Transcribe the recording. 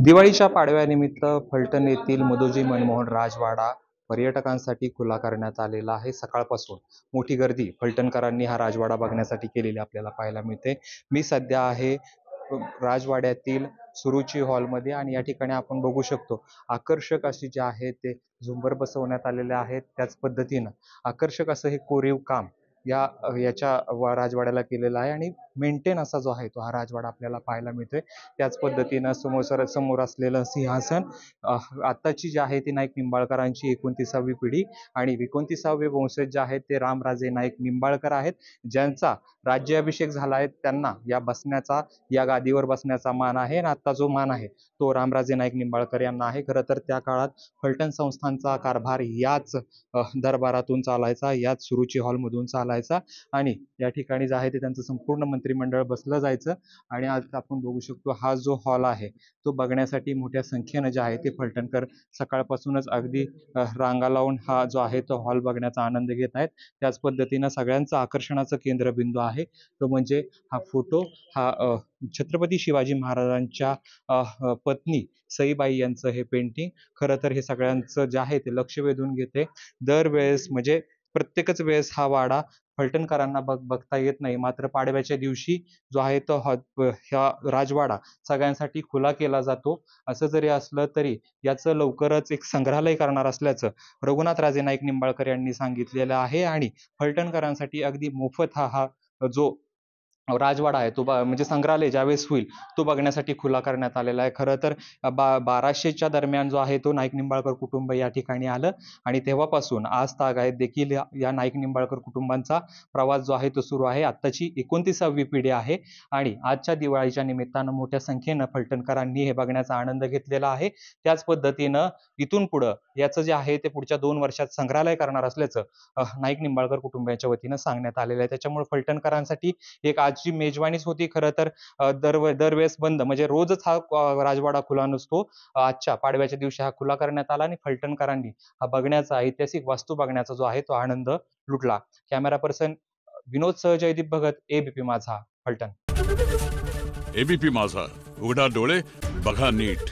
दिवाळीच्या पाडव्यानिमित्त फलटण येथील मधुजी मनमोहन राजवाडा पर्यटकांसाठी खुला करण्यात आलेला आहे। सकाळपासून मोठी गर्दी फलटणकरांनी हा राजवाडा बघण्यासाठी केलेली आपल्याला पाहायला मिळते। मी सध्या आहे राजवाड्यातील सुरुची हॉलमध्ये आणि या ठिकाणी आपण बघू शकतो आकर्षक अशी जे आहे ते झुंबर बसवण्यात आलेले आहेत। त्याच पद्धतीनं आकर्षक असं हे कोरीव काम याच्या राजवाड्याला केलेला आहे आणि मेंटेन असा जो आहे तो हा राजवाडा आपल्याला पाहायला मिळतोय। त्याच पद्धतीनं समोर असलेलं सिंहासन आत्ताची जी आहे ती नाईक निंबाळकरांची 29वी पिढी आणि 29वे वंशज जे आहेत ते रामराजे नाईक निंबाळकर आहेत, ज्यांचा राज्याभिषेक झाला आहे। त्यांना या गादीवर बसण्याचा मान आहे आणि आता जो मान आहे तो रामराजे नाईक निंबाळकर यांना आहे। खरं तर त्या काळात फलटण संस्थांचा कारभार याच दरबारातून चालायचा, याच सुरुची हॉलमधून चालायचा आणि या ठिकाणी जे आहे ते त्यांचं संपूर्ण मंत्रिमंडळ बसलं जायचं। आणि आज आपण बघू शकतो हा जो हॉल आहे तो बघण्यासाठी मोठ्या संख्येनं जे आहे ते फलटणकर सकाळपासूनच अगदी रांगा लावून हा जो आहे तो हॉल बघण्याचा आनंद घेत आहेत। त्याच पद्धतीनं सगळ्यांचं आकर्षणाचं केंद्रबिंदू आहे तो म्हणजे हा फोटो, हा छत्रपती शिवाजी महाराजांच्या पत्नी सईबाई यांचं हे पेंटिंग खरं तर हे सगळ्यांचं जे आहे ते लक्ष वेधून घेते। दरवेळेस म्हणजे प्रत्येकच वेळेस हा वाडा फलटणकरांना बघता येत नाही, मात्र पाडव्याच्या दिवशी जो आहे तो हा राजवाडा सगळ्यांसाठी खुला केला जातो। असं जरी असलं तरी याचं लवकरच एक संग्रहालय करणार असल्याचं रघुनाथराजे नाईक निंबाळकर यांनी सांगितलेलं आहे आणि फलटणकरांसाठी अगदी मोफत हा जो राजवाडा आहे तो म्हणजे संग्रहालय ज्यावेळेस होईल तो बघण्यासाठी खुला करण्यात आलेला आहे। खरं तर 1200च्या दरम्यान जो आहे तो नाईक निंबाळकर कुटुंब या ठिकाणी आलं आणि तेव्हापासून आज तागायत देखील या नाईक निंबाळकर कुटुंबांचा प्रवास जो आहे तो सुरू आहे। आत्ताची 29वी पिढी आहे आणि आजच्या दिवाळीच्या निमित्तानं मोठ्या संख्येनं फलटणकरांनी हे बघण्याचा आनंद घेतलेला आहे। त्याच पद्धतीनं इथून पुढं याचं जे आहे ते पुढच्या 2 वर्षात संग्रहालय करणार असल्याचं नाईक निंबाळकर कुटुंबाच्या वतीनं सांगण्यात आलेलं आहे। त्याच्यामुळे फलटणकरांसाठी एक आजची मेजवानीच होती। खरं तर दरवेळेस बंद म्हणजे रोजच हा राजवाडा खुला नसतो। आजच्या पाडव्याच्या दिवशी हा खुला करण्यात आला आणि फलटणकरांनी हा बघण्याचा ऐतिहासिक वास्तू बघण्याचा जो आहे तो आनंद लुटला। कॅमेरा पर्सन विनोद सह जयदीप भगत, एबीपी माझा, फलटण। एबीपी माझा, उघडा डोळे बघा नीट।